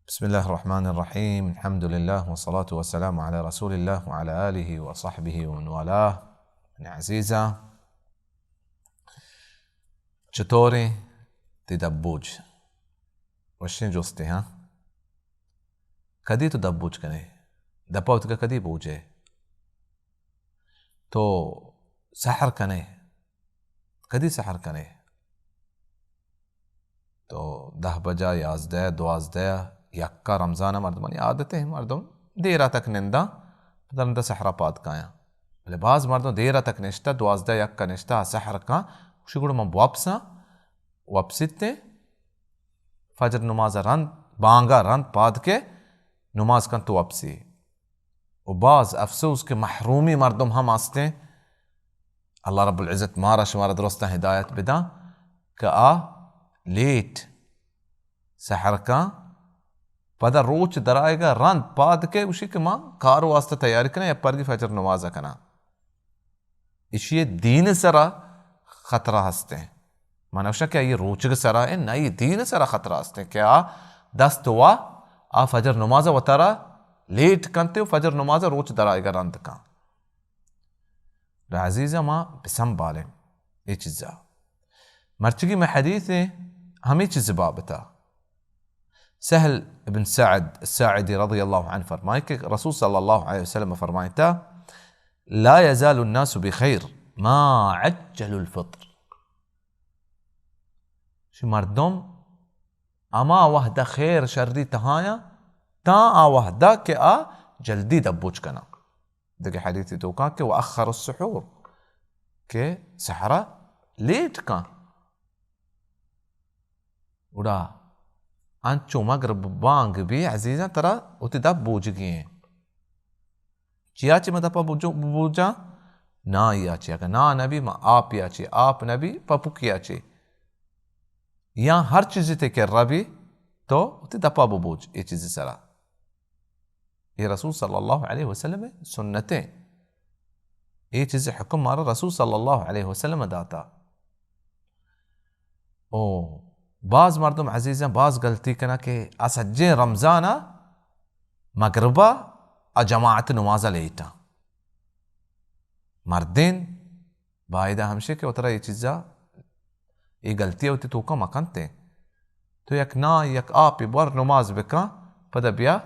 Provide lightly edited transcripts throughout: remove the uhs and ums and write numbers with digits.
بسم الله الرحمن الرحيم. الحمد لله والصلاة والسلام على رسول الله وعلى آله وصحبه ومن والاه. عزيزة چطوری تدبوج وشين جوستي ها कदी तो दबूज कने दपा उतका कदी बूझे तो सहर कने कदी सहर कने तो 10 बजा 11 12 यक्का रमजान मर्दमानी आदत है मर्दम देरा तक निंदा पदरंदा सहरा पाद काया लिबास मर्दम देरा तक निष्ठा 12 यक्का निष्ठा सहर का शिगुड़ में वापसिते फजर नमाज रंद बांगा रंद पाद के नमाज का तो वापसी वबाज अफसोस के महरूमी मर्दम हम आस्ते अल्लाह रब्बुल इज़्ज़त मारा शुमारा दुरुस्त हिदायत बिदा का लेट सहर का पदा रोच दराएगा रंद पाद के उसी के मां कार वास्ते तैयारी करना या पर की फजर नमाज करना इसी दीन सरा खतरा हंसते हैं मानवशा क्या ये रोचक सरा है ना ये दीन सरा खतरा हंसते हैं क्या दस्त हुआ आ फजर नमाज वतारा लेट करते हो फजर नमाज रोच दराएगा रंद का अजीज़ा माँ बिसम बाले ये चीज़ा मर्चगी में हदीस है हमें चीज़ बाबता सहल इब्न सअद अस्साइदी रज़ियल्लाहु अन्हु फरमाए कि रसूल सल्लल्लाहु अलैहि वसल्लम फरमाया ला यज़ालु अन्नासु बिखैर मा अज्जलुल फित्र शि मर्दम अमा वहदा खैर शर्री तहाया ता आ वहदा के आ जल्दी दबुच कना देखिए हदीस तो का कि वअखर अस्सुहूर के सहरा लेट का उड़ा अंचो मगरब बांग भी अजीजा तरा उति दब बूझ गए चियाची मत बूझा ना याची अगर ना नबी मा आप याची आप नबी पपुक याची या हर चीज ते कर रबी तो उति दपा बूझ ये चीज सरा ये रसूल सल्लल्लाहु अलैहि वसल्लम सुन्नते ये चीज हुक्म मारा रसूल सल्लल्लाहु अलैहि वसल्लम दाता ओ बाज मर्दम अजीज़ा बाज गलती कना के असज्जे रमजाना मगरबा आ जमात नमाजा लेटा मर्दिन बायदा हमशे के उतरा ये चीज़ा ये गलती होती तो का मकनते तो यक ना यक आप बर नमाज बेका पदा बिया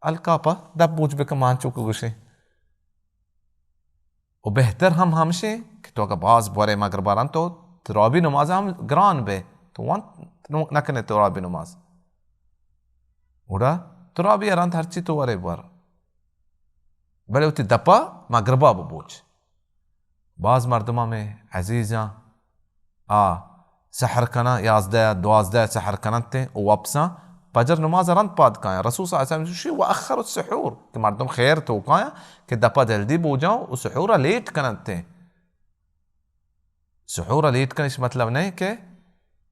अलकापा दबूज बेका मानचो को गुशे और बेहतर हम हमशे कि तो का बाज बोरे मगरबारान तो तराबी नमाज हम ग्रान बे तो वन नकने तराबी नमाज उड़ा तराबी अरंत हर चीज तो वरे बार बड़े उती दपा मगरबा बबूच बाज मर्दमा में अजीजा आ सहर कना 11 12 सहर कनते ओ वापसा फजर नमाज रंत पाद का रसूल सल्लल्लाहु अलैहि वसल्लम शि वअखर अस्सुहूर कि मर्दम खैर तो का कि दपा जल्दी बो जाओ उस सुहूर लेट कनते सुहूर लेट कने इस मतलब नहीं के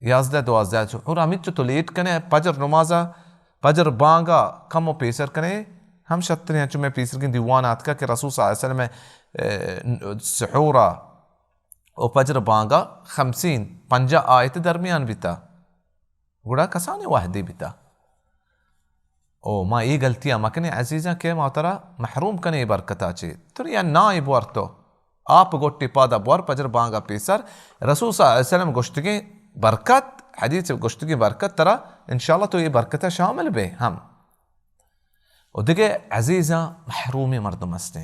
11 12 सुहूर अमित तो लेट कने फजर नमाजा फजर बांगा कम पेसर कने हम शत्र हैं चुमे पेसर के दीवानात का कि रसूल सल्लल्लाहु अलैहि वसल्लम में सुहूरा और फजर बांगा 50 आयत दरमियान बिता गुड़ा कसाने वाहदे बिता ओ माँ ये गलतियाँ मकने अजीज़ा के मातरा महरूम कने बरकता चे तो या ना इबरतो आप गोट्टी पादा बोर पजर बांगा पेसर रसूल सल्लल्लाहु अलैहि वसल्लम गोश्तगी बरकत हदीस गोश्तगी बरकत तरा इंशाल्लाह तो ये बरकत शामिल बे हम और देखे अजीज़ा महरूमी मर्दम हस्ते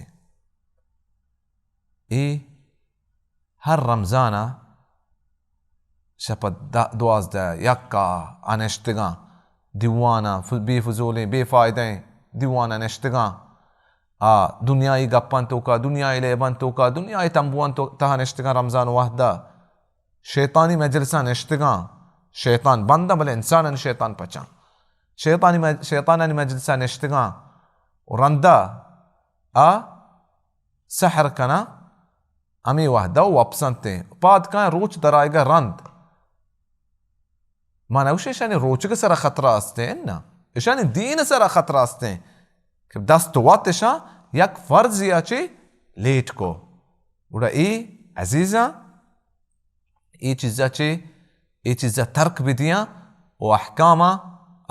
ए हर रमजाना शपथ 12 यक्का अनश्तगा दीवाना बेफजूलें बेफायदें दीवाना नश्तगा दुनियाई गप्पन तो का दुनियाई लेबन तो का दुनियाई तंबुअन तो तहा नश्तगा रमजान वाहदा शैतानी मजलिसा नश्तगा शैतान बंदा बले इंसान शैतान पचा शैतानी मजलिसा नश्तगा रंदा आ सहर कना अमी वाहदा वापसंते पाद का रोच दराएगा रंद माना उसे शानी रोच के सरा खतरा हस्ते हैं ना इशानी दीन सरा खतरा हस्ते हैं कि दस्त वातिशा यक फर्ज याचे लेट को उड़ा ए अजीजा ए चीज़ा चे ए चीज़ा तर्क बिदियां व अहकामा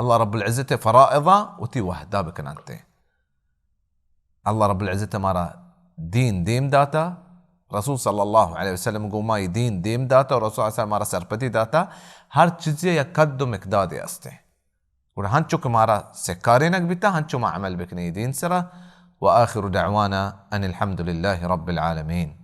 الله رب العزة فرائضة وتي وحدة بكنانتي. الله رب العزة مارا دين ديم داتا، رسول صلى الله عليه وسلم قوماي دين ديم داتا، ورسول صلى الله عليه وسلم مارا سرپتی داتا. هر چیزی یک قد و مقداری استه و هنچو که مارا سکاری نک بیتا هنچو ما عمل بکنی دین سرا. وآخر دعوانا أن الحمد لله رب العالمين.